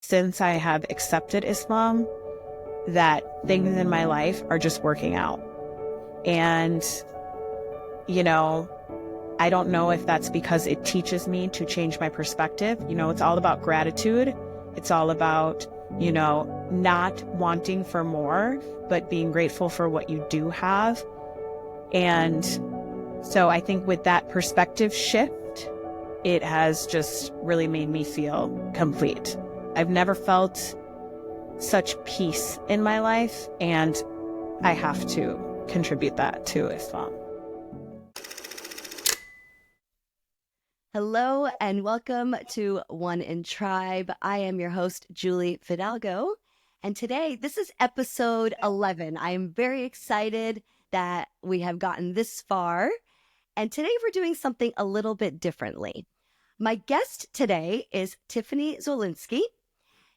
since I have accepted Islam, that things in my life are just working out. And, you know, I don't know if that's because it teaches me to change my perspective. It's all about gratitude. It's all about, not wanting for more, but being grateful for what you do have. And so I think with that perspective shift, it has just really made me feel complete. I've never felt such peace in my life, and I have to contribute that to Islam. Hello and welcome to One in Tribe. I am your host, Julie Fidalgo. And today, this is episode 11. I am very excited that we have gotten this far. And today we're doing something a little bit differently. My guest today is Tiffany Zwolinski.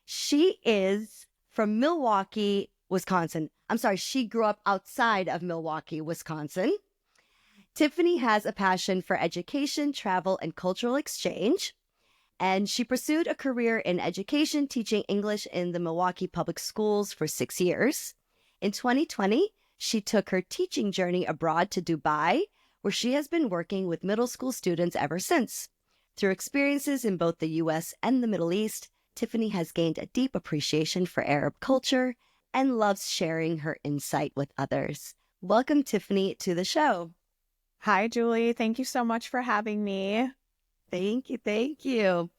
She is from Milwaukee, Wisconsin. I'm sorry, she grew up outside of Milwaukee, Wisconsin. Tiffany has a passion for education, travel, and cultural exchange, and she pursued a career in education, teaching English in the Milwaukee public schools for 6 years. In 2020, she took her teaching journey abroad to Dubai, where she has been working with middle school students ever since. Through experiences in both the U.S. and the Middle East, Tiffany has gained a deep appreciation for Arab culture and loves sharing her insight with others. Welcome, Tiffany, to the show. Hi, Julie. Thank you so much for having me. Thank you. Thank you.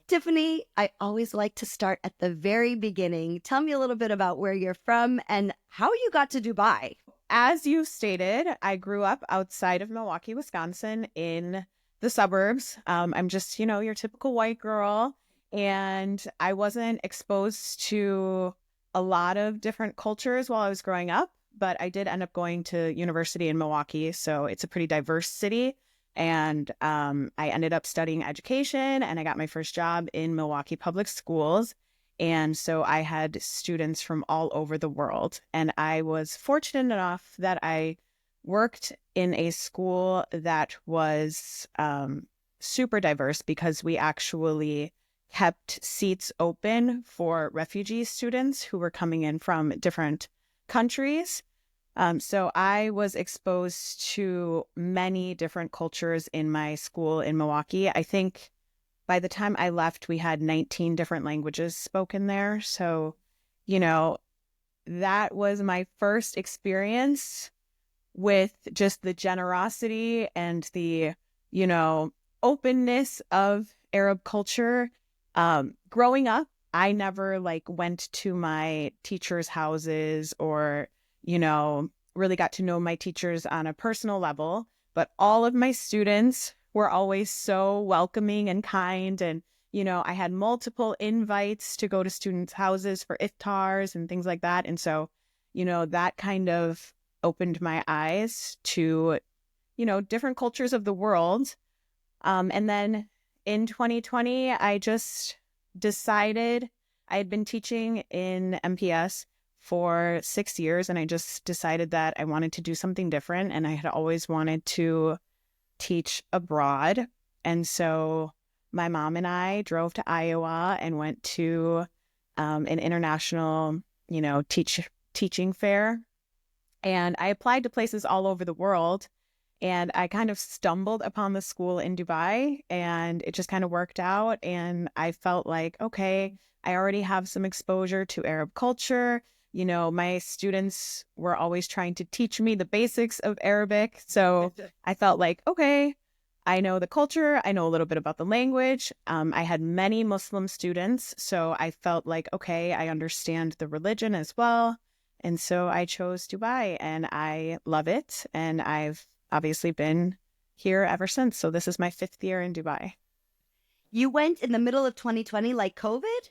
Tiffany, I always like to start at the very beginning. Tell me a little bit about where you're from and how you got to Dubai. As you stated, I grew up outside of Milwaukee, Wisconsin in the suburbs. I'm just, your typical white girl, and I wasn't exposed to a lot of different cultures while I was growing up. But I did end up going to university in Milwaukee, so it's a pretty diverse city. And I ended up studying education, and I got my first job in Milwaukee public schools. And so I had students from all over the world. And I was fortunate enough that I worked in a school that was super diverse, because we actually kept seats open for refugee students who were coming in from different countries. So I was exposed to many different cultures in my school in Milwaukee. I think by the time I left, we had 19 different languages spoken there. So, that was my first experience with just the generosity and the, openness of Arab culture. Growing up, I never went to my teachers' houses or really got to know my teachers on a personal level, but all of my students were always so welcoming and kind. And, I had multiple invites to go to students' houses for iftars and things like that. And so, that kind of opened my eyes to, different cultures of the world. And then in 2020, I just decided I had been teaching in MPS for 6 years, and I just decided that I wanted to do something different, and I had always wanted to teach abroad. And so my mom and I drove to Iowa and went to an international, teaching fair. And I applied to places all over the world, and I kind of stumbled upon the school in Dubai, and it just kind of worked out. And I felt like, okay, I already have some exposure to Arab culture. My students were always trying to teach me the basics of Arabic. So I felt like, okay, I know the culture. I know a little bit about the language. I had many Muslim students. So I felt like, okay, I understand the religion as well. And so I chose Dubai, and I love it. And I've obviously been here ever since. So this is my 5th year in Dubai. You went in the middle of 2020, like COVID?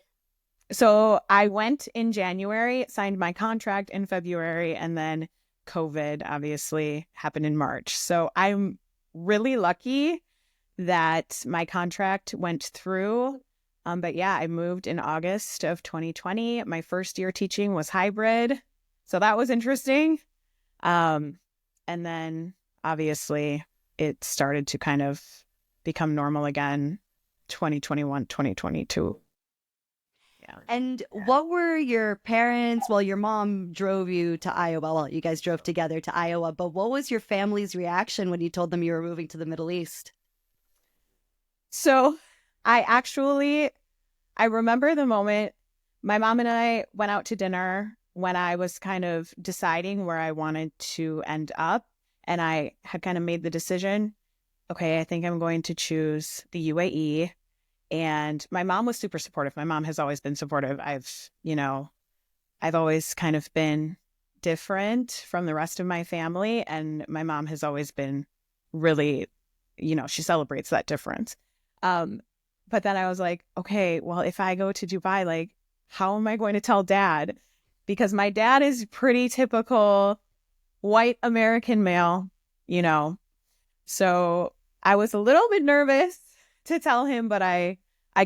So I went in January, signed my contract in February, and then COVID obviously happened in March. So I'm really lucky that my contract went through. But yeah, I moved in August of 2020. My first year teaching was hybrid. So that was interesting. And then obviously it started to kind of become normal again, 2021, 2022. And what were your parents? Well, your mom drove you to Iowa. Well, you guys drove together to Iowa, but what was your family's reaction when you told them you were moving to the Middle East? So I remember the moment my mom and I went out to dinner when I was kind of deciding where I wanted to end up. And I had kind of made the decision, okay, I think I'm going to choose the UAE. And my mom was super supportive. My mom has always been supportive. I've always kind of been different from the rest of my family. And my mom has always been really, she celebrates that difference. But then I was like, okay, well, if I go to Dubai, like, how am I going to tell dad? Because my dad is pretty typical white American male, you know. So I was a little bit nervous to tell him, but I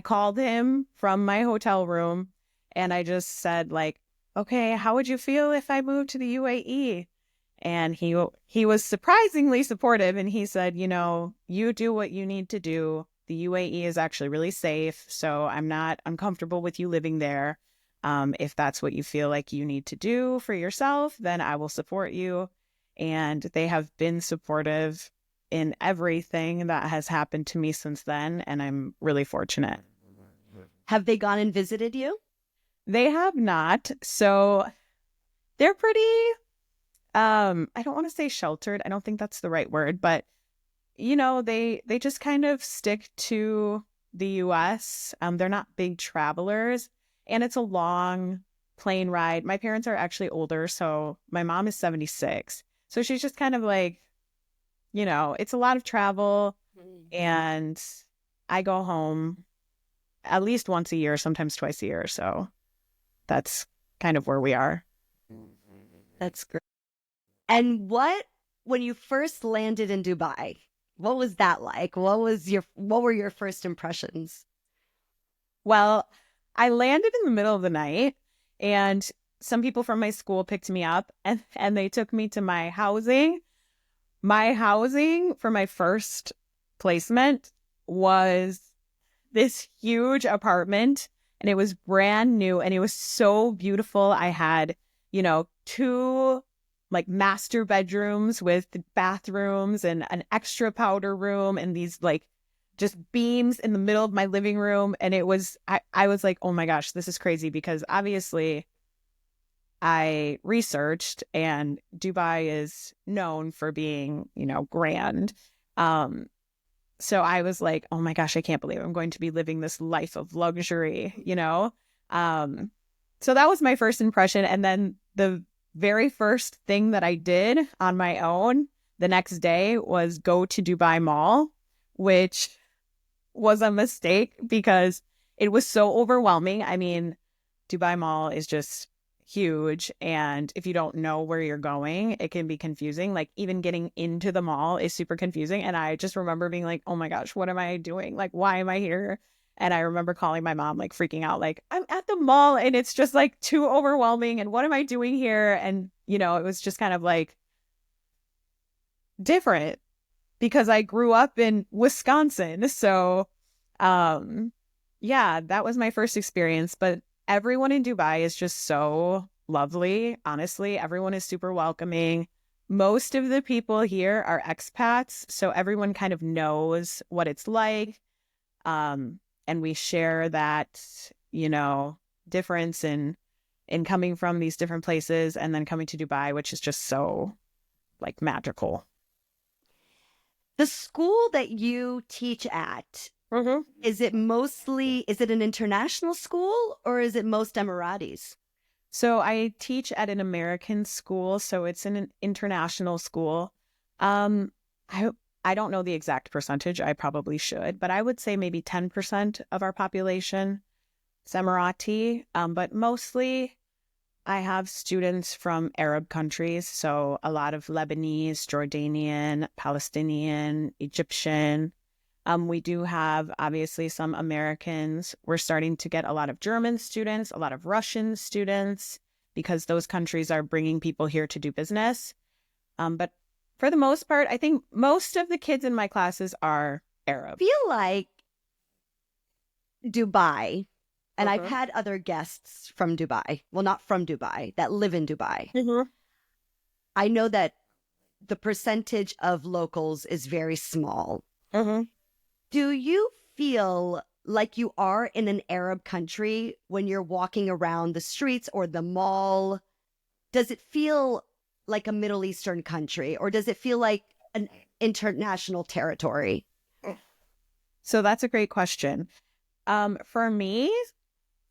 called him from my hotel room and I just said, like, okay, how would you feel if I moved to the UAE? And he was surprisingly supportive, and he said, you do what you need to do. The UAE is actually really safe, so I'm not uncomfortable with you living there. If that's what you feel like you need to do for yourself, then I will support you. And they have been supportive in everything that has happened to me since then, and I'm really fortunate. Have they gone and visited you? They have not. So they're pretty, I don't want to say sheltered. I don't think that's the right word, but they just kind of stick to the US. They're not big travelers, and it's a long plane ride. My parents are actually older, so my mom is 76. So she's just kind of like, it's a lot of travel, and I go home at least once a year, sometimes twice a year. So that's kind of where we are. That's great. And when you first landed in Dubai, what was that like? What were your first impressions? Well, I landed in the middle of the night, and some people from my school picked me up and they took me to my housing. My housing for my first placement was this huge apartment, and it was brand new and it was so beautiful. I had, two like master bedrooms with bathrooms and an extra powder room and these like just beams in the middle of my living room. And I was like, oh my gosh, this is crazy, because obviously I researched, and Dubai is known for being, grand. So I was like, oh my gosh, I can't believe I'm going to be living this life of luxury. So that was my first impression. And then the very first thing that I did on my own the next day was go to Dubai Mall, which was a mistake because it was so overwhelming. I mean, Dubai Mall is just huge, and if you don't know where you're going, it can be confusing. Like, even getting into the mall is super confusing, and I just remember being like, oh my gosh, what am I doing? Like, why am I here? And I remember calling my mom, like freaking out, like, I'm at the mall and it's just like too overwhelming, and what am I doing here? And it was just kind of like different because I grew up in Wisconsin. So yeah, that was my first experience. But everyone in Dubai is just so lovely. Honestly, everyone is super welcoming. Most of the people here are expats, so everyone kind of knows what it's like. And we share that, difference in coming from these different places and then coming to Dubai, which is just so like magical. The school that you teach at, is it an international school, or is it most Emiratis? So I teach at an American school, so it's an international school. I don't know the exact percentage. I probably should, but I would say maybe 10% of our population is Emirati. But mostly I have students from Arab countries, so a lot of Lebanese, Jordanian, Palestinian, Egyptian. We do have obviously some Americans. We're starting to get a lot of German students, a lot of Russian students, because those countries are bringing people here to do business. But for the most part, I think most of the kids in my classes are Arab. I feel like Dubai, And I've had other guests from Dubai, well, not from Dubai, that live in Dubai. I know that the percentage of locals is very small. Do you feel like you are in an Arab country when you're walking around the streets or the mall? Does it feel like a Middle Eastern country, or does it feel like an international territory? So that's a great question. For me,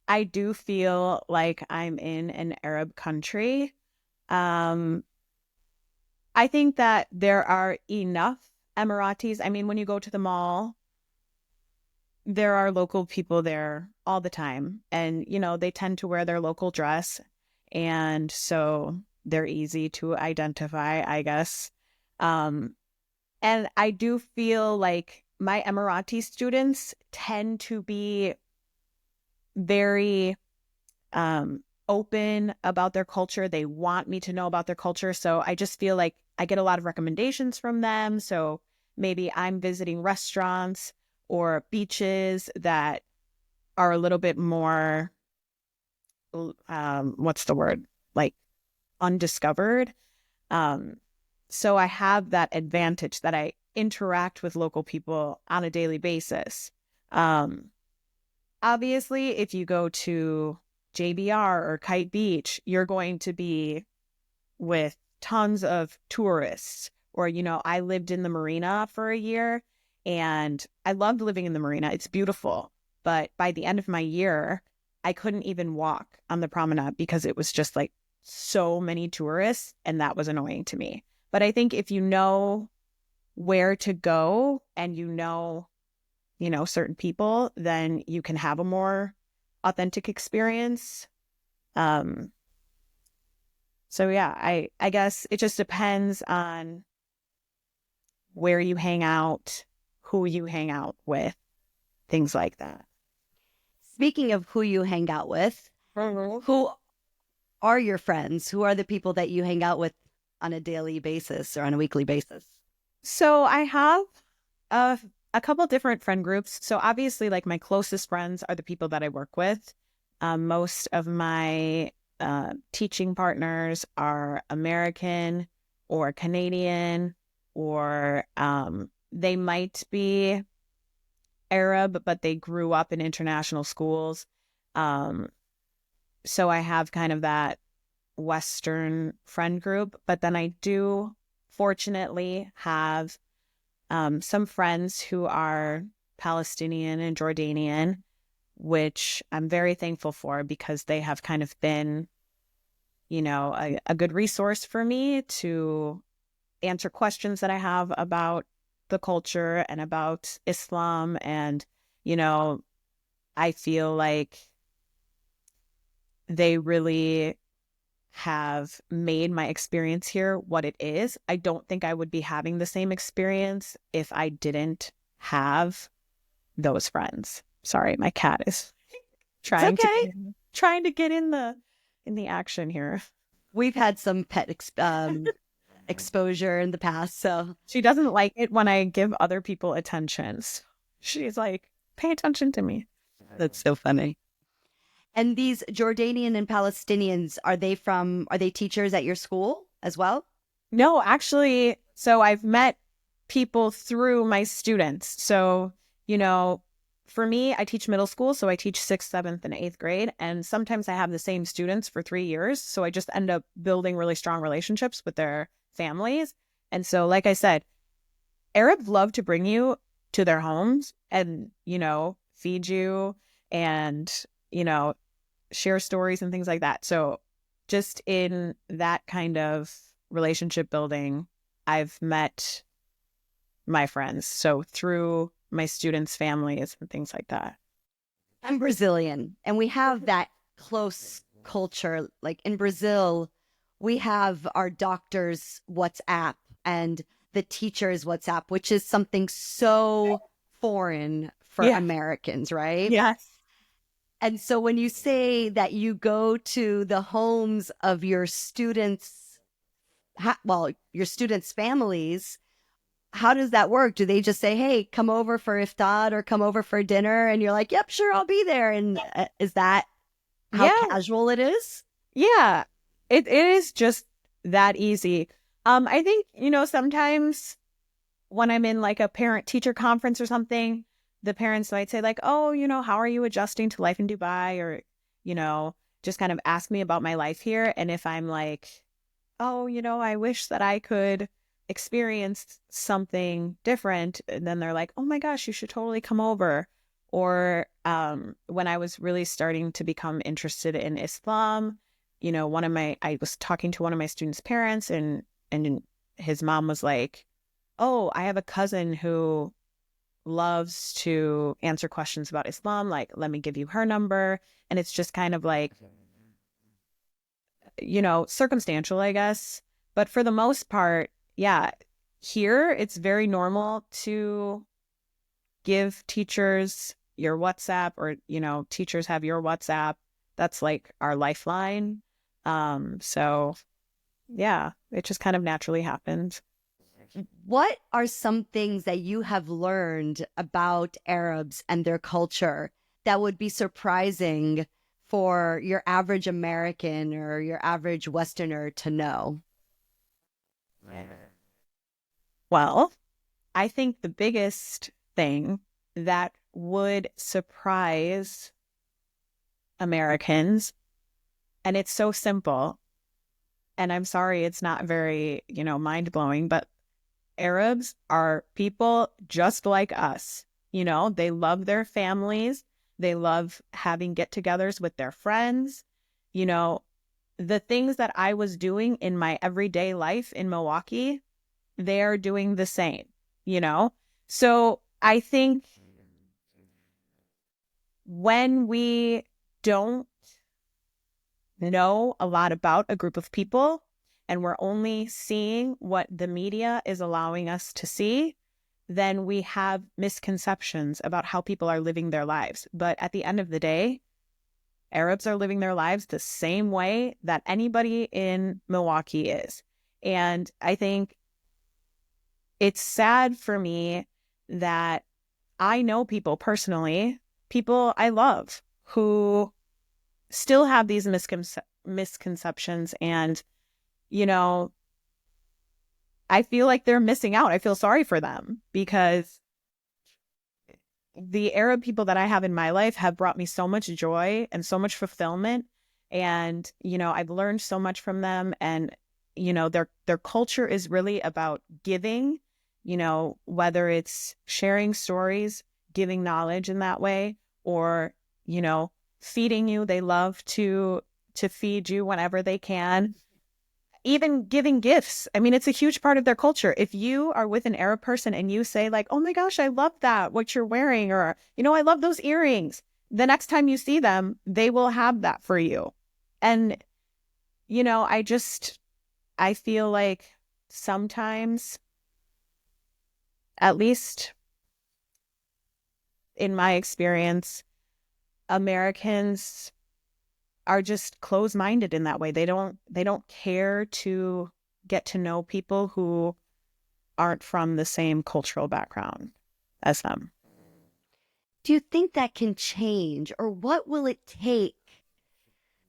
I do feel like I'm in an Arab country. I think that there are enough Emiratis. I mean, when you go to the mall, there are local people there all the time. And, you know, they tend to wear their local dress. And so they're easy to identify, I guess. And I do feel like my Emirati students tend to be very open about their culture. They want me to know about their culture. So I just feel like I get a lot of recommendations from them. So maybe I'm visiting restaurants or beaches that are a little bit more, what's the word? Like undiscovered. So I have that advantage that I interact with local people on a daily basis. Obviously, if you go to JBR or Kite Beach, you're going to be with tons of tourists. Or, you know, I lived in the marina for a year and I loved living in the marina. It's beautiful. But by the end of my year, I couldn't even walk on the promenade because it was just like so many tourists, and that was annoying to me. But I think if you know where to go and you know, certain people, then you can have a more authentic experience. So yeah, I guess it just depends on where you hang out, who you hang out with, things like that. Speaking of who you hang out with, who are your friends? Who are the people that you hang out with on a daily basis or on a weekly basis? So I have a couple different friend groups. So obviously, like my closest friends are the people that I work with. Most of my teaching partners are American or Canadian, or they might be Arab, but they grew up in international schools. So I have kind of that Western friend group, but then I do fortunately have some friends who are Palestinian and Jordanian, which I'm very thankful for because they have kind of been, a good resource for me to answer questions that I have about the culture and about Islam. And, I feel like they really have made my experience here what it is. I don't think I would be having the same experience if I didn't have those friends. Sorry, my cat is trying to get in the action here. We've had some pet exposure in the past, so she doesn't like it when I give other people attention. So she's like, "Pay attention to me." That's so funny. And these Jordanian and Palestinians, are they teachers at your school as well? No, actually, so I've met people through my students. So, for me, I teach middle school, so I teach 6th, 7th, and 8th grade. And sometimes I have the same students for 3 years. So I just end up building really strong relationships with their families. And so, like I said, Arabs love to bring you to their homes and, feed you and, share stories and things like that. So just in that kind of relationship building, I've met my friends. So through my students' families and things like that. I'm Brazilian, and we have that close culture. Like in Brazil, we have our doctor's WhatsApp and the teacher's WhatsApp, which is something so foreign for Americans, right? Yes. And so when you say that you go to the homes of your students' families, how does that work? Do they just say, hey, come over for iftar or come over for dinner? And you're like, yep, sure, I'll be there. And is that how Yeah, casual it is? yeah. It is just that easy. I think, sometimes when I'm in like a parent teacher conference or something, the parents might say like, oh, how are you adjusting to life in Dubai? Or, just kind of ask me about my life here. And if I'm like, oh, I wish that I could experience something different, and then they're like, oh my gosh, you should totally come over. Or when I was really starting to become interested in Islam, I was talking to one of my students' parents, and his mom was like, oh, I have a cousin who loves to answer questions about Islam. Like, let me give you her number. And it's just kind of like, circumstantial, I guess. But for the most part, yeah, here it's very normal to give teachers your WhatsApp, or, teachers have your WhatsApp. That's like our lifeline. So yeah, it just kind of naturally happened. What are some things that you have learned about Arabs and their culture that would be surprising for your average American or your average Westerner to know? Well, I think the biggest thing that would surprise Americans, and it's so simple, and I'm sorry it's not very, mind-blowing, but Arabs are people just like us. They love their families. They love having get-togethers with their friends. The things that I was doing in my everyday life in Milwaukee, they're doing the same. So I think when we don't know a lot about a group of people, and we're only seeing what the media is allowing us to see, then we have misconceptions about how people are living their lives. But at the end of the day, Arabs are living their lives the same way that anybody in Milwaukee is. And I think it's sad for me that I know people personally, people I love, who still have these misconceptions. And, I feel like they're missing out. I feel sorry for them, because the Arab people that I have in my life have brought me so much joy and so much fulfillment. And, I've learned so much from them. And, their culture is really about giving, whether it's sharing stories, giving knowledge in that way, or, feeding you. They love to feed you whenever they can. Even giving gifts. I mean, it's a huge part of their culture. If you are with an Arab person and you say like, oh my gosh, I love that, what you're wearing, or, I love those earrings, the next time you see them, they will have that for you. And, I feel like sometimes, at least in my experience, Americans are just closed-minded in that way. They don't care to get to know people who aren't from the same cultural background as them. Do you think that can change, or what will it take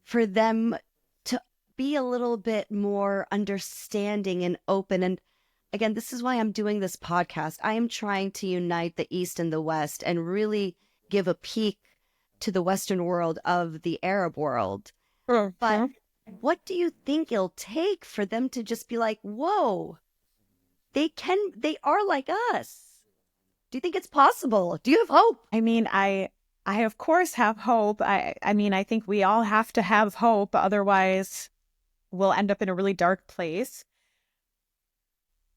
for them to be a little bit more understanding and open? And again, this is why I'm doing this podcast. I am trying to unite the East and the West and really give a peek to the Western world of the Arab world. Mm-hmm. But what do you think it'll take for them to just be like, whoa, they are like us? Do you think it's possible? Do you have hope? I mean, I of course have hope. I mean, I think we all have to have hope. Otherwise, we'll end up in a really dark place.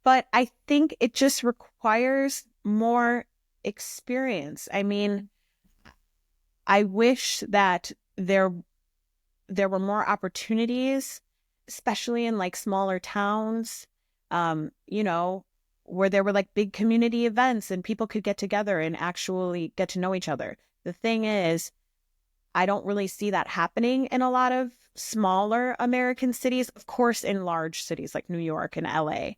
But I think it just requires more experience. I mean, I wish that there were more opportunities, especially in like smaller towns, where there were like big community events and people could get together and actually get to know each other. The thing is, I don't really see that happening in a lot of smaller American cities. Of course, in large cities like New York and LA,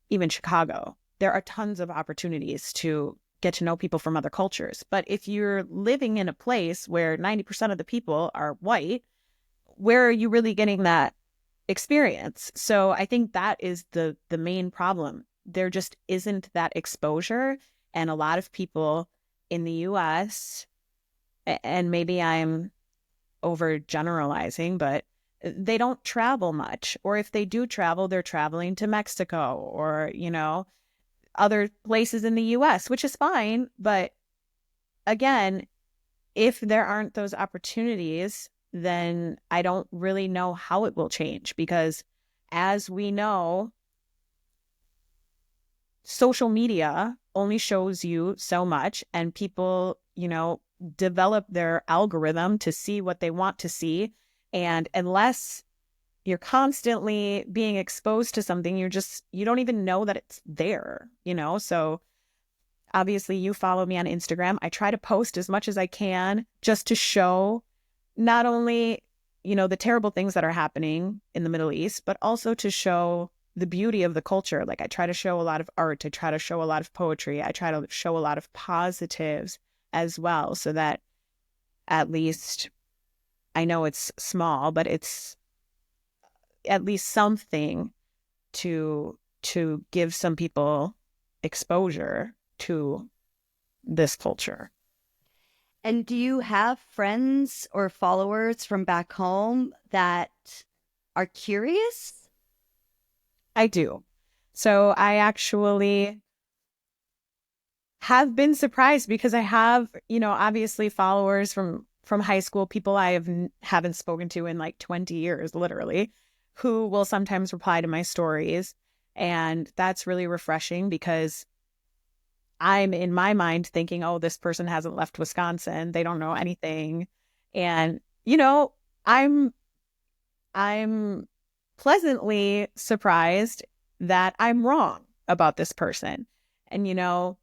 even Chicago, there are tons of opportunities to get to know people from other cultures. But if you're living in a place where 90% of the people are white, where are you really getting that experience? So I think that is the main problem. There just isn't that exposure. And a lot of people in the US, and maybe I'm overgeneralizing, but they don't travel much. Or if they do travel, they're traveling to Mexico or, other places in the US, which is fine. But again, if there aren't those opportunities, then I don't really know how it will change, because as we know, social media only shows you so much, and people, develop their algorithm to see what they want to see. And unless you're constantly being exposed to something, you don't even know that it's there, So obviously you follow me on Instagram. I try to post as much as I can just to show not only, the terrible things that are happening in the Middle East, but also to show the beauty of the culture. Like, I try to show a lot of art. I try to show a lot of poetry. I try to show a lot of positives as well, so that at least, I know it's small, but it's at least something to give some people exposure to this culture. And do you have friends or followers from back home that are curious? I do. So I actually have been surprised, because I have, obviously followers from high school, people I haven't spoken to in like 20 years, literally, who will sometimes reply to my stories. And that's really refreshing, because I'm in my mind thinking, oh, this person hasn't left Wisconsin. They don't know anything. And, I'm pleasantly surprised that I'm wrong about this person. And,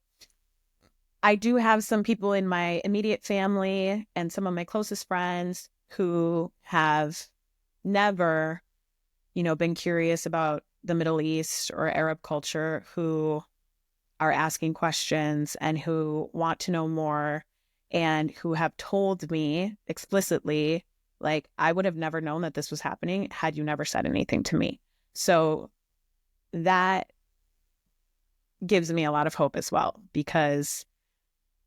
I do have some people in my immediate family and some of my closest friends who have never, been curious about the Middle East or Arab culture, who are asking questions and who want to know more, and who have told me explicitly, like, I would have never known that this was happening had you never said anything to me. So that gives me a lot of hope as well, because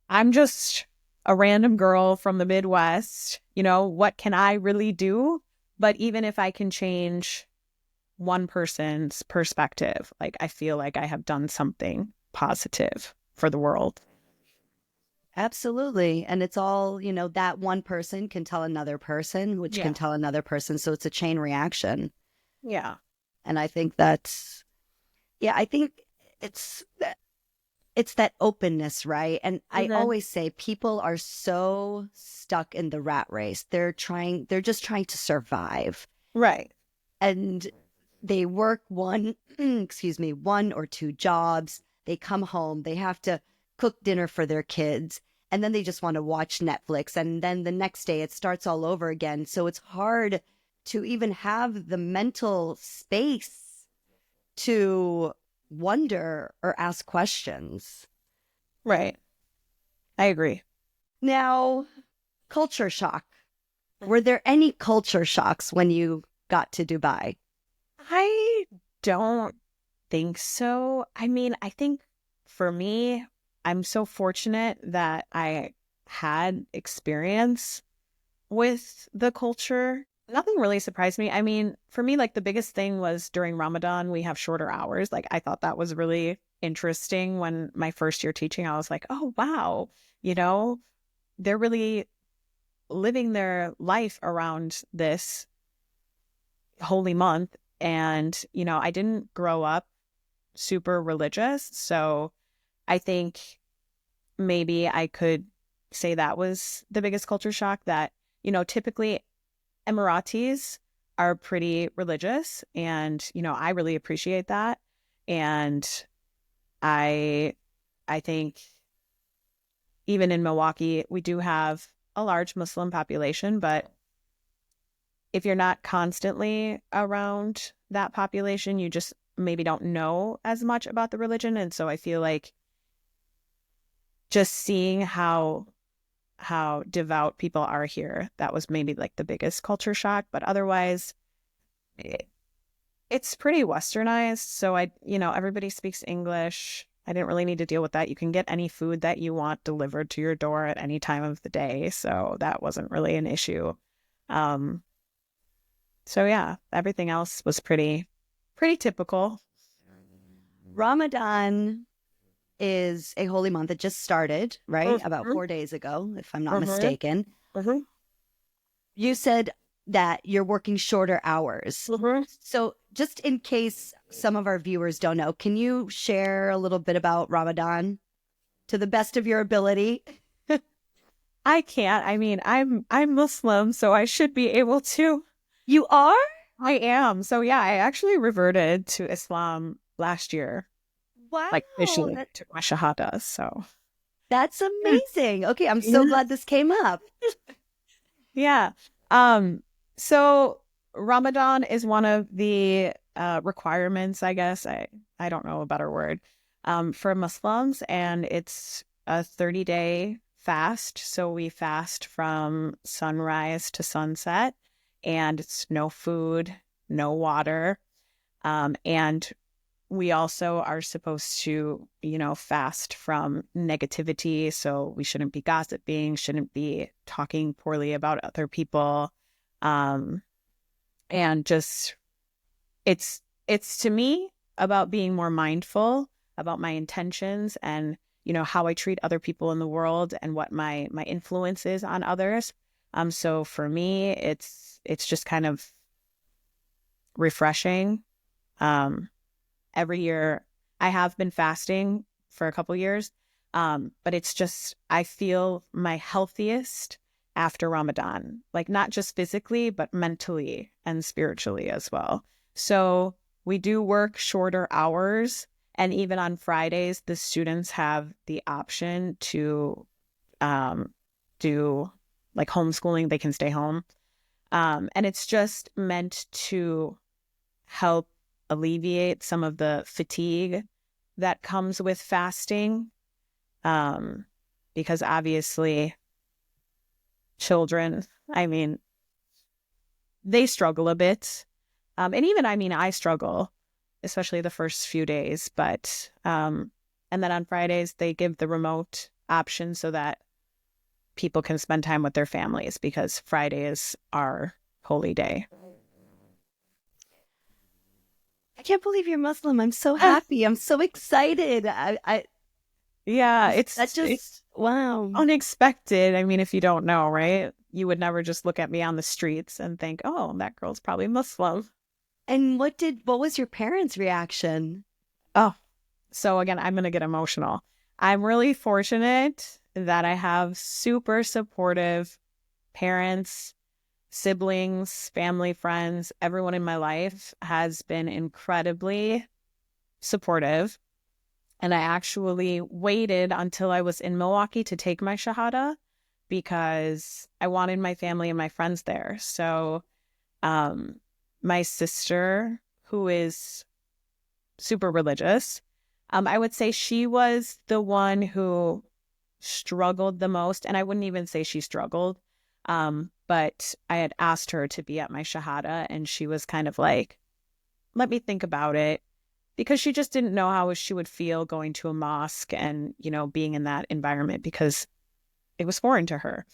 I'm just a random girl from the Midwest. What can I really do? But even if I can change one person's perspective, like, I feel like I have done something positive for the world. Absolutely. And it's all, that one person can tell another person, which can Yeah. tell another person. So it's a chain reaction. Yeah. And I think I think it's that openness, right? And I always say people are so stuck in the rat race. They're just trying to survive. Right. And they work one or two jobs. They come home, they have to cook dinner for their kids, and then they just want to watch Netflix. And then the next day it starts all over again. So it's hard to even have the mental space to wonder or ask questions. Right. I agree. Now, culture shock. Were there any culture shocks when you got to Dubai? I don't think so. I mean, I think for me, I'm so fortunate that I had experience with the culture. Nothing really surprised me. I mean, for me, like, the biggest thing was during Ramadan, we have shorter hours. Like, I thought that was really interesting when my first year teaching. I was like, oh, wow, they're really living their life around this holy month. And, I didn't grow up super religious. So I think maybe I could say that was the biggest culture shock, that, typically Emiratis are pretty religious, and, I really appreciate that. And I think even in Milwaukee, we do have a large Muslim population, but if you're not constantly around that population, you just maybe don't know as much about the religion. And so I feel like just seeing how devout people are here, that was maybe like the biggest culture shock. But otherwise, it's pretty westernized. So everybody speaks English. I didn't really need to deal with that. You can get any food that you want delivered to your door at any time of the day. So that wasn't really an issue. So yeah, everything else was pretty typical. Ramadan is a holy month that just started, right? About 4 days ago, if I'm not mistaken. You said that you're working shorter hours. So just in case some of our viewers don't know, can you share a little bit about Ramadan to the best of your ability? I can't. I mean, I'm Muslim, so I should be able to. You are? I am. So yeah, I actually reverted to Islam last year. Wow. Like officially took my shahada. So that's amazing. Okay, I'm so glad this came up. Yeah. So Ramadan is one of the requirements, I guess. I don't know a better word, for Muslims, and it's a 30-day fast. So we fast from sunrise to sunset, and it's no food, no water. And we also are supposed to, fast from negativity. So we shouldn't be gossiping, shouldn't be talking poorly about other people. And just, it's to me about being more mindful about my intentions and, how I treat other people in the world and what my influence is on others. So for me, it's just kind of refreshing. Every year I have been fasting for a couple years. But it's just, I feel my healthiest after Ramadan, like not just physically, but mentally and spiritually as well. So we do work shorter hours. And even on Fridays, the students have the option to do like homeschooling. They can stay home. And it's just meant to help alleviate some of the fatigue that comes with fasting. Because obviously children, they struggle a bit. And even, I struggle, especially the first few days, but, and then on Fridays, they give the remote option so that people can spend time with their families because Friday is our holy day. I can't believe you're Muslim. I'm so happy. I'm so excited. Yeah, that's just wow. Unexpected. If you don't know, right? You would never just look at me on the streets and think, oh, that girl's probably Muslim. And what was your parents' reaction? Oh, so again, I'm going to get emotional. I'm really fortunate that I have super supportive parents, siblings, family, friends. Everyone in my life has been incredibly supportive. And I actually waited until I was in Milwaukee to take my Shahada because I wanted my family and my friends there. So my sister, who is super religious, I would say she was the one who struggled the most. And I wouldn't even say she struggled, but I had asked her to be at my Shahada and she was kind of like, let me think about it. Because she just didn't know how she would feel going to a mosque and, being in that environment because it was foreign to her.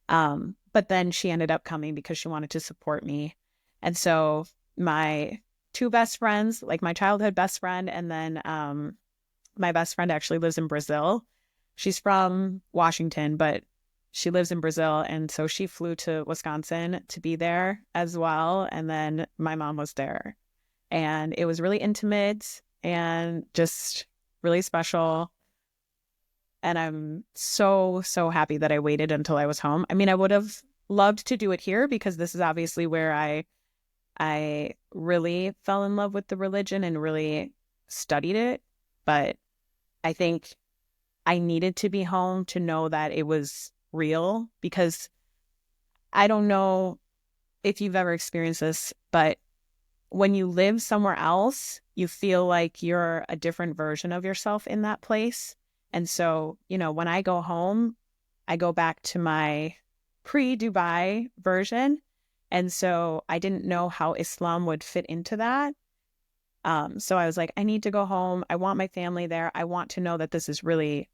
But then she ended up coming because she wanted to support me. And so my two best friends, like my childhood best friend, and then my best friend actually lives in Brazil. She's from Washington, but she lives in Brazil. And so she flew to Wisconsin to be there as well. And then my mom was there. And it was really intimate and just really special. And I'm so, so happy that I waited until I was home. I would have loved to do it here because this is obviously where I really fell in love with the religion and really studied it. But I think I needed to be home to know that it was real because I don't know if you've ever experienced this, but when you live somewhere else you feel like you're a different version of yourself in that place. And so, when I go home, I go back to my pre-Dubai version. And so I didn't know how Islam would fit into that. So I was like, I need to go home. I want my family there. I want to know that this is really,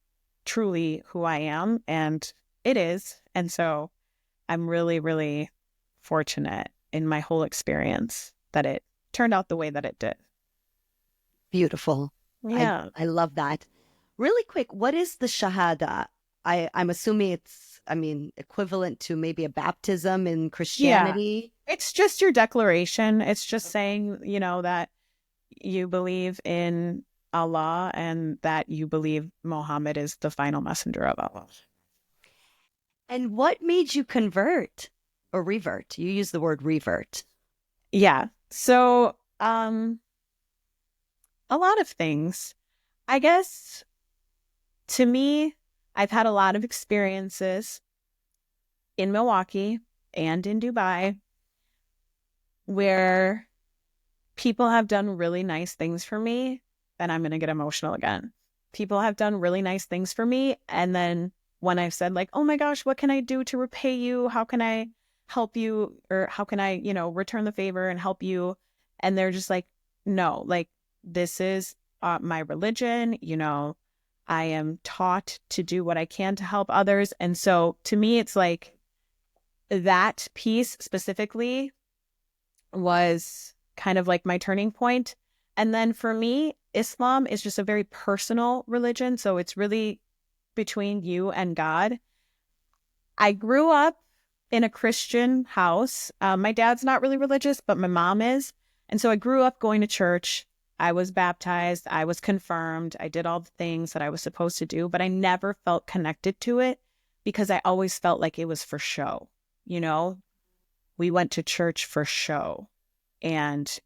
truly who I am. And it is. And so I'm really, really fortunate in my whole experience that it turned out the way that it did. Beautiful. Yeah. I love that. Really quick, what is the Shahada? I'm assuming it's, equivalent to maybe a baptism in Christianity. Yeah. It's just your declaration. It's just saying, that you believe in Allah and that you believe Muhammad is the final messenger of Allah. And what made you convert or revert? You use the word revert. Yeah. So, a lot of things. I guess to me, I've had a lot of experiences in Milwaukee and in Dubai where people have done really nice things for me, and I'm going to get emotional again. People have done really nice things for me. And then when I've said like, oh my gosh, what can I do to repay you? How can I help you? Or how can I, return the favor and help you? And they're just like, no, like this is my religion. I am taught to do what I can to help others. And so to me, it's like that piece specifically was kind of like my turning point. And then for me, Islam is just a very personal religion. So it's really between you and God. I grew up in a Christian house. My dad's not really religious, but my mom is. And so I grew up going to church. I was baptized. I was confirmed. I did all the things that I was supposed to do, but I never felt connected to it because I always felt like it was for show. We went to church for show. And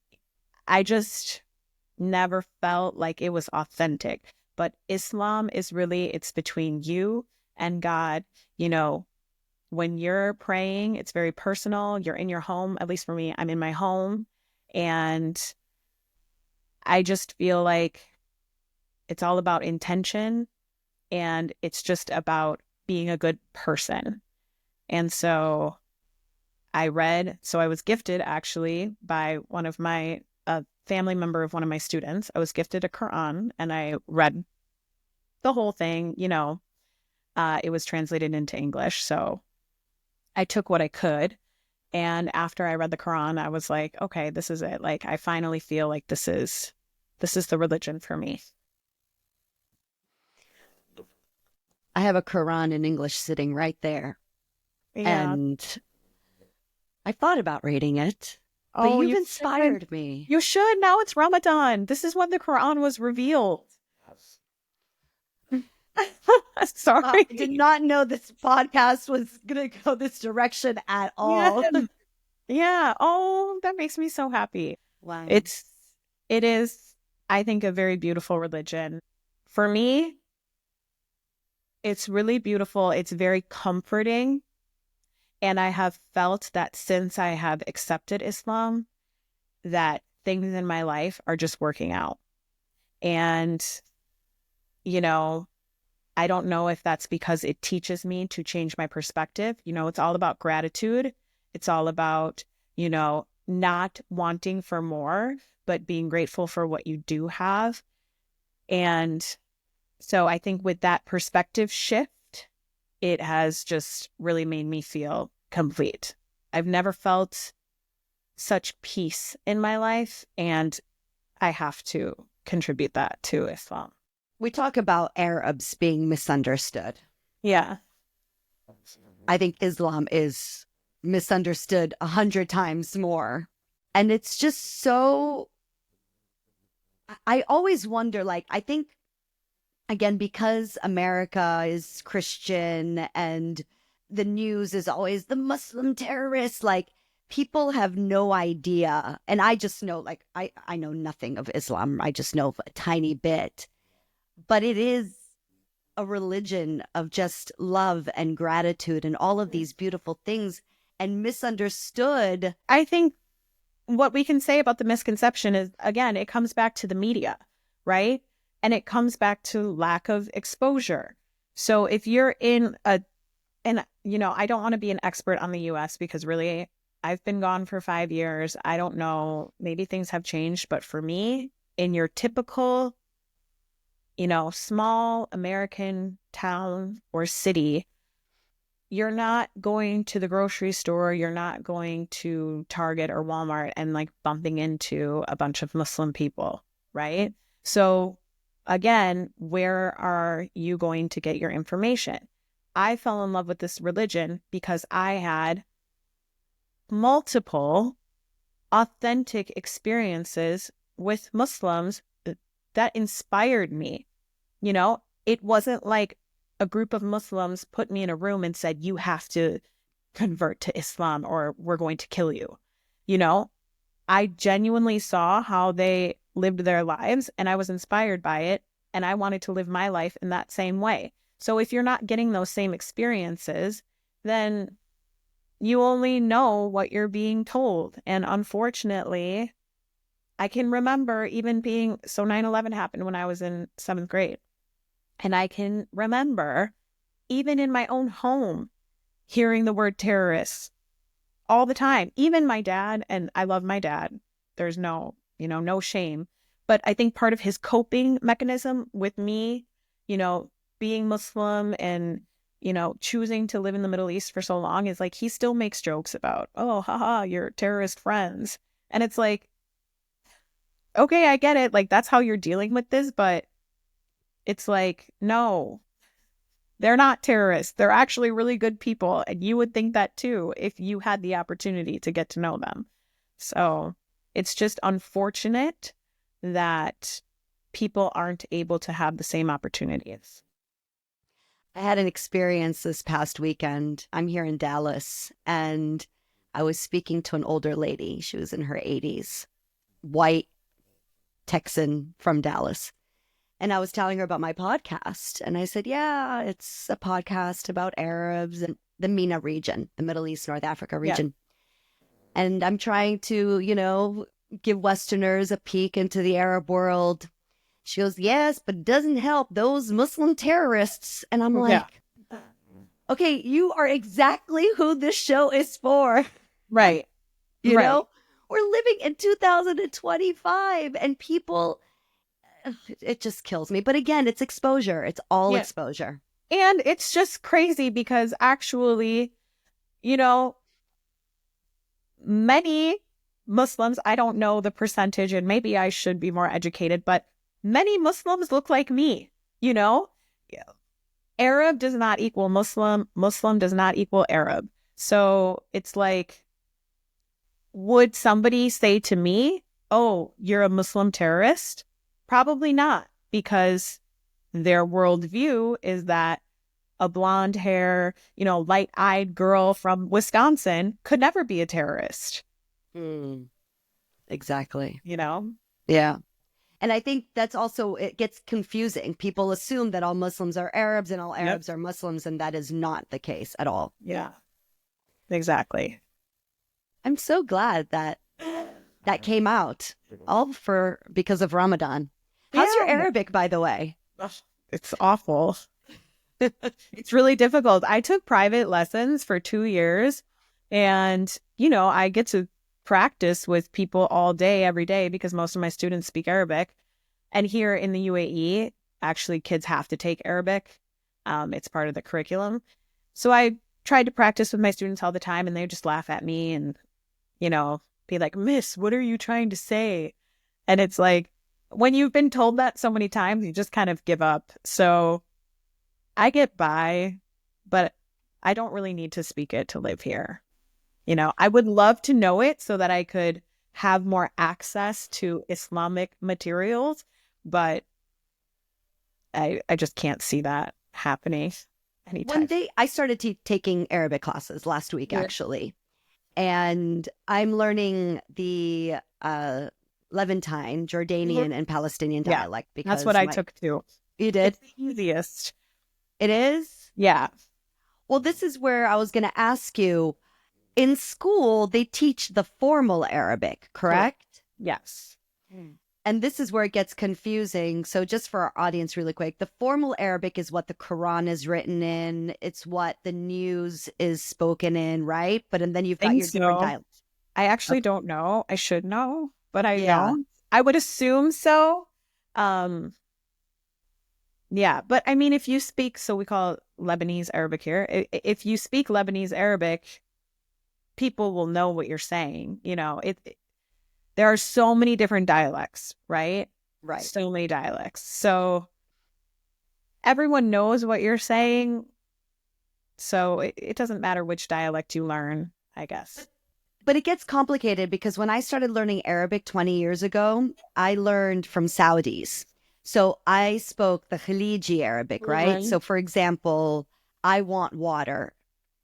I just never felt like it was authentic. But Islam is really, it's between you and God. When you're praying, it's very personal. You're in your home. At least for me, I'm in my home. And I just feel like it's all about intention, and it's just about being a good person. And so I was gifted actually by one of my family member of one of my students. I was gifted a Quran, and I read the whole thing. It was translated into English. So I took what I could. And after I read the Quran, I was like, okay, this is it. Like, I finally feel like this is the religion for me. I have a Quran in English sitting right there. Yeah. And I thought about reading it. But Oh, you've inspired me. You should. Now it's Ramadan. This is when the Quran was revealed. Sorry. I did not know this podcast was going to go this direction at all. Yeah. Oh, that makes me so happy. Wow. It is, I think, a very beautiful religion. For me, it's really beautiful. It's very comforting. And I have felt that since I have accepted Islam, that things in my life are just working out. And, I don't know if that's because it teaches me to change my perspective. It's all about gratitude. It's all about, not wanting for more, but being grateful for what you do have. And so I think with that perspective shift, it has just really made me feel complete. I've never felt such peace in my life, and I have to contribute that to Islam. We talk about Arabs being misunderstood. Yeah. I think Islam is misunderstood 100 times more. And it's just so, I always wonder, I think, again, because America is Christian and the news is always the Muslim terrorists, people have no idea. And I just know, I know nothing of Islam. I just know a tiny bit. But it is a religion of just love and gratitude and all of these beautiful things, and misunderstood. I think what we can say about the misconception is, again, it comes back to the media, right? And it comes back to lack of exposure. So if you're and I don't want to be an expert on the US because really I've been gone for 5 years. I don't know, maybe things have changed, but for me, in your typical, small American town or city, you're not going to the grocery store, you're not going to Target or Walmart and like bumping into a bunch of Muslim people, right? So again, where are you going to get your information? I fell in love with this religion because I had multiple authentic experiences with Muslims that inspired me. It wasn't like a group of Muslims put me in a room and said, you have to convert to Islam or we're going to kill you. I genuinely saw how they lived their lives and I was inspired by it. And I wanted to live my life in that same way. So if you're not getting those same experiences, then you only know what you're being told. And unfortunately, I can remember even 9/11 happened when I was in 7th grade. And I can remember even in my own home hearing the word terrorists all the time. Even my dad, and I love my dad. There's no shame. But I think part of his coping mechanism with me, being Muslim and, choosing to live in the Middle East for so long is like he still makes jokes about, oh, haha, your terrorist friends. And it's like, okay, I get it. Like, that's how you're dealing with this. But it's like, no, they're not terrorists. They're actually really good people. And you would think that too if you had the opportunity to get to know them. So it's just unfortunate that people aren't able to have the same opportunities. I had an experience this past weekend. I'm here in Dallas, and I was speaking to an older lady. She was in her 80s, white Texan from Dallas. And I was telling her about my podcast. And I said, yeah, it's a podcast about Arabs and the MENA region, the Middle East, North Africa region. Yeah. And I'm trying to, give Westerners a peek into the Arab world. She goes, yes, but it doesn't help those Muslim terrorists. And I'm like, okay, you are exactly who this show is for. Right. You know, we're living in 2025 and people, it just kills me. But again, it's exposure. It's all exposure. And it's just crazy because actually, many Muslims, I don't know the percentage and maybe I should be more educated, but many Muslims look like me, Arab does not equal Muslim. Muslim does not equal Arab. So it's like, would somebody say to me, oh, you're a Muslim terrorist? Probably not, because their worldview is that a blonde hair, light-eyed girl from Wisconsin could never be a terrorist. Exactly. Yeah. And I think that's also, it gets confusing. People assume that all Muslims are Arabs and all Arabs are Muslims, and that is not the case at all. Yeah, exactly. I'm so glad that that came out, all because of Ramadan. How's your Arabic, by the way? It's awful. It's really difficult. I took private lessons for 2 years, and, I get to practice with people all day, every day, because most of my students speak Arabic. And here in the UAE, actually, kids have to take Arabic. It's part of the curriculum. So I tried to practice with my students all the time, and they just laugh at me and, be like, Miss, what are you trying to say? And it's like, when you've been told that so many times, you just kind of give up. So I get by, but I don't really need to speak it to live here. I would love to know it so that I could have more access to Islamic materials, but I just can't see that happening anytime. One day I started taking Arabic classes last week, actually. And I'm learning the Levantine, Jordanian, and Palestinian dialect. Because that's what I took too. You did? It's the easiest. It is? Yeah. Well, this is where I was going to ask you, in school, they teach the formal Arabic, correct? Yes. And this is where it gets confusing. So just for our audience really quick, the formal Arabic is what the Quran is written in. It's what the news is spoken in, right? But and then you've got Think your different so. dialects. I actually don't know. I should know, but I Yeah. don't. I would assume so. Yeah, but I mean, if you speak, so we call it Lebanese Arabic here. If you speak Lebanese Arabic, people will know what you're saying. There are so many different dialects, right? Right. So many dialects. So everyone knows what you're saying. So it doesn't matter which dialect you learn, I guess. But it gets complicated because when I started learning Arabic 20 years ago, I learned from Saudis. So I spoke the Khaliji Arabic, right? So for example, I want water.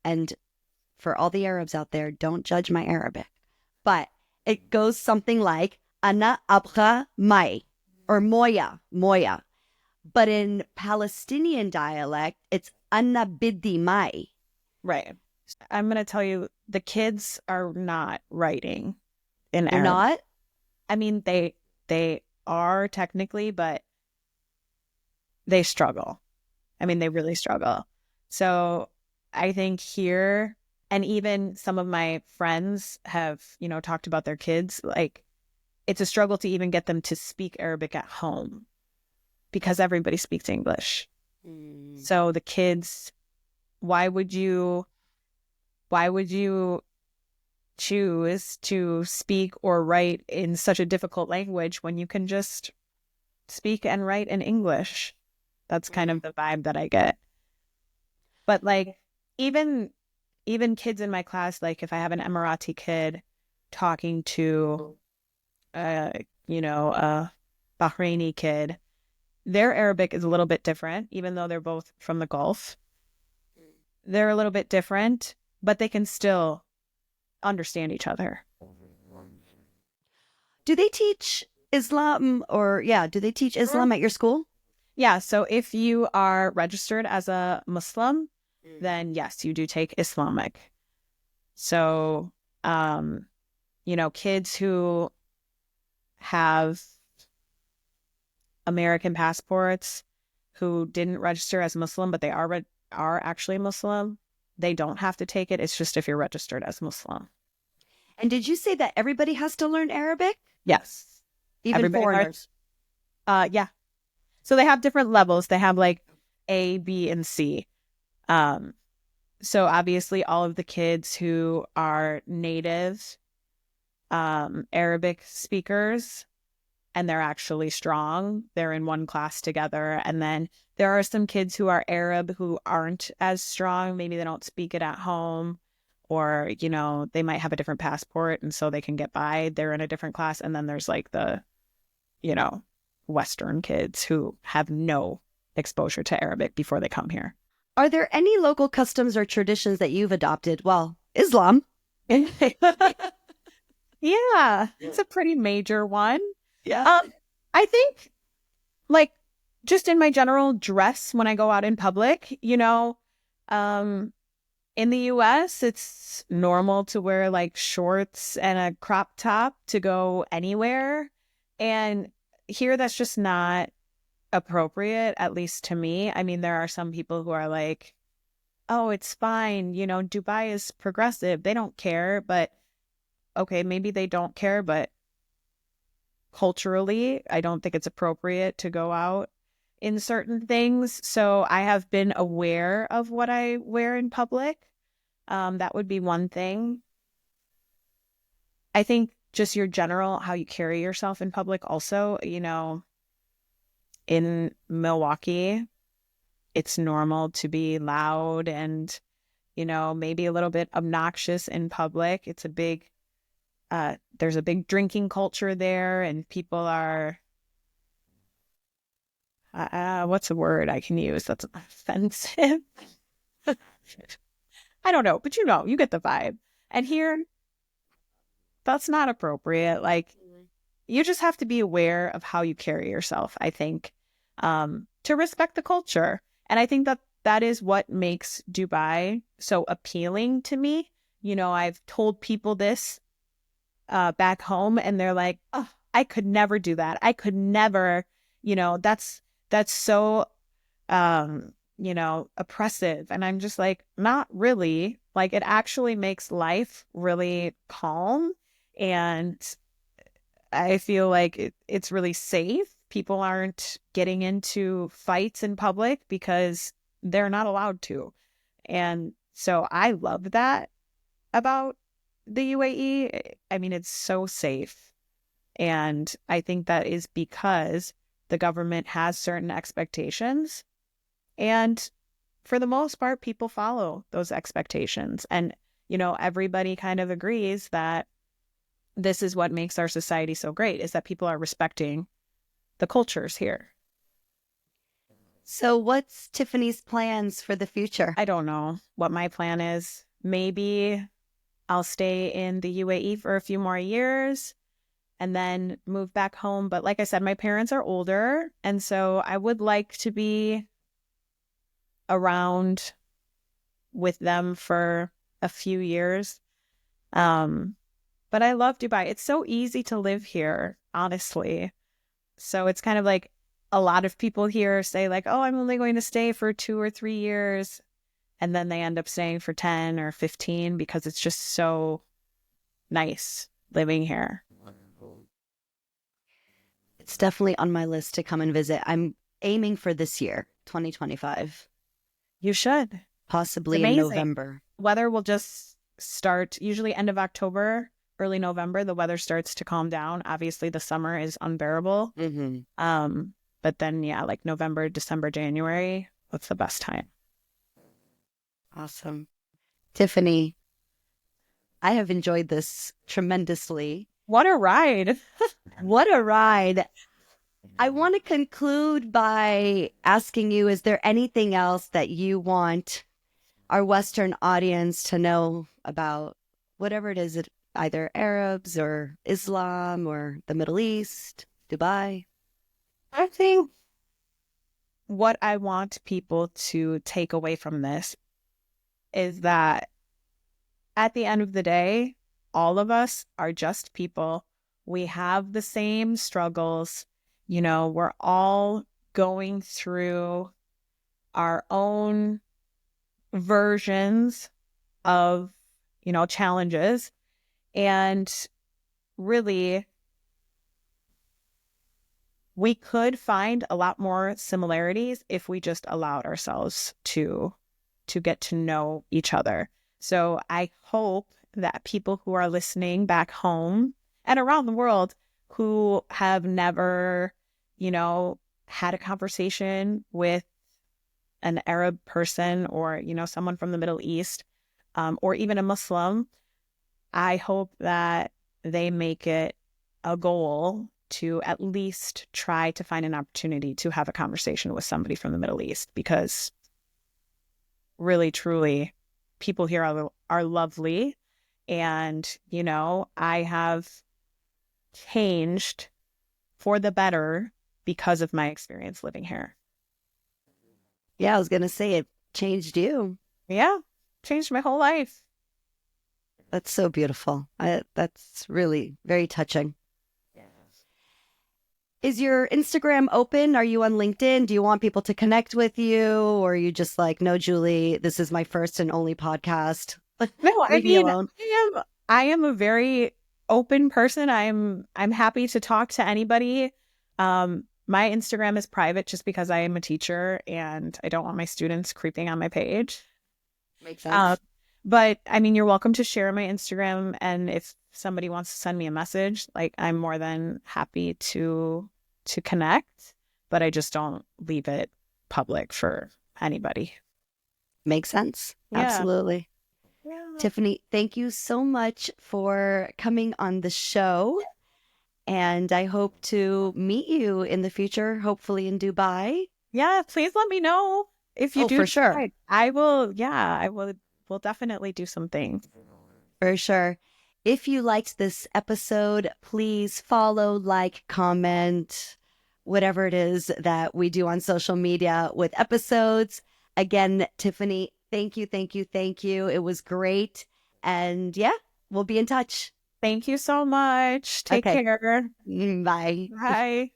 And for all the Arabs out there, don't judge my Arabic. But it goes something like Ana abgha mai or moya. But in Palestinian dialect, it's Ana bidi mai. Right. I'm going to tell you, the kids are not writing in They're Arabic. not? I mean, they are technically, but they struggle. I mean, they really struggle. So I think here, and even some of my friends have, talked about their kids, like it's a struggle to even get them to speak Arabic at home because everybody speaks English. So the kids, why would you choose to speak or write in such a difficult language when you can just speak and write in English? That's kind of the vibe that I get. But like even kids in my class, like if I have an Emirati kid talking to a Bahraini kid, their Arabic is a little bit different, even though they're both from the Gulf. They're a little bit different, but they can still understand each other. Do they teach Islam do they teach Islam at your school? Yeah, so if you are registered as a Muslim, then yes, you do take Islamic. So, kids who have American passports who didn't register as Muslim, but they are actually Muslim, they don't have to take it. It's just if you're registered as Muslim. And did you say that everybody has to learn Arabic? Yes. Even Everybody foreigners? Yeah. So they have different levels. They have like A, B, and C. So obviously all of the kids who are native Arabic speakers and they're actually strong, they're in one class together. And then there are some kids who are Arab who aren't as strong. Maybe they don't speak it at home, or, they might have a different passport and so they can get by. They're in a different class. And then there's like the, Western kids who have no exposure to Arabic before they come here. Are there any local customs or traditions that you've adopted? Well, Islam. Yeah, it's a pretty major one. Yeah. I think, like, just in my general dress when I go out in public, in the US, it's normal to wear like shorts and a crop top to go anywhere. And here, that's just not appropriate, at least to me. I mean, there are some people who are like, oh, it's fine. Dubai is progressive. They don't care. But okay, maybe they don't care. But culturally, I don't think it's appropriate to go out in certain things. So I have been aware of what I wear in public. That would be one thing. I think just your general, how you carry yourself in public also, in Milwaukee, it's normal to be loud and, maybe a little bit obnoxious in public. It's there's a big drinking culture there, and people are, what's a word I can use that's offensive? I don't know, but you get the vibe. And here, that's not appropriate. Like, you just have to be aware of how you carry yourself, I think, to respect the culture. And I think that is what makes Dubai so appealing to me, I've told people this back home, and they're like, oh, I could never do that. I could never, that's so, oppressive. And I'm just like, not really. Like, it actually makes life really calm. And I feel like it's really safe. People aren't getting into fights in public because they're not allowed to. And so I love that about the UAE. I mean, it's so safe. And I think that is because the government has certain expectations. And for the most part, people follow those expectations. And, everybody kind of agrees that this is what makes our society so great, is that people are respecting the cultures here. So what's Tiffany's plans for the future? I don't know what my plan is. Maybe I'll stay in the UAE for a few more years and then move back home. But like I said, my parents are older, and so I would like to be around with them for a few years. But I love Dubai. It's so easy to live here, honestly. So it's kind of like a lot of people here say like, oh, I'm only going to stay for 2 or 3 years. And then they end up staying for 10 or 15 because it's just so nice living here. It's definitely on my list to come and visit. I'm aiming for this year, 2025. You should. Possibly in November. Weather will just start usually end of October, early November. The weather starts to calm down. Obviously, the summer is unbearable. But then, yeah, like November, December, January, that's the best time. Awesome. Tiffany, I have enjoyed this tremendously. What a ride. What a ride. I want to conclude by asking you, is there anything else that you want our Western audience to know about, whatever it is, either Arabs or Islam or the Middle East, Dubai? I think what I want people to take away from this is that at the end of the day, all of us are just people. We have the same struggles. We're all going through our own versions of, challenges. And really, we could find a lot more similarities if we just allowed ourselves to get to know each other. So I hope that people who are listening back home and around the world who have never, had a conversation with an Arab person or, someone from the Middle East, or even a Muslim, I hope that they make it a goal to at least try to find an opportunity to have a conversation with somebody from the Middle East, because really, truly, people here are lovely. And, I have changed for the better because of my experience living here. Yeah, I was going to say it changed you. Yeah, changed my whole life. That's so beautiful. That's really very touching. Yes. Is your Instagram open? Are you on LinkedIn? Do you want people to connect with you? Or are you just like, no, Julie, this is my first and only podcast? No, I am a very open person. I'm happy to talk to anybody. My Instagram is private just because I am a teacher and I don't want my students creeping on my page. Makes sense. But I mean, you're welcome to share my Instagram. And if somebody wants to send me a message, like, I'm more than happy to connect, but I just don't leave it public for anybody. Makes sense. Yeah. Absolutely. Yeah. Tiffany, thank you so much for coming on the show. And I hope to meet you in the future, hopefully in Dubai. Yeah, please let me know if you do. For sure. I will. Yeah, I will. We'll definitely do some things. For sure. If you liked this episode, please follow, like, comment, whatever it is that we do on social media with episodes. Again, Tiffany, thank you. It was great. And yeah, we'll be in touch. Thank you so much. Take Okay. care. Bye. Bye.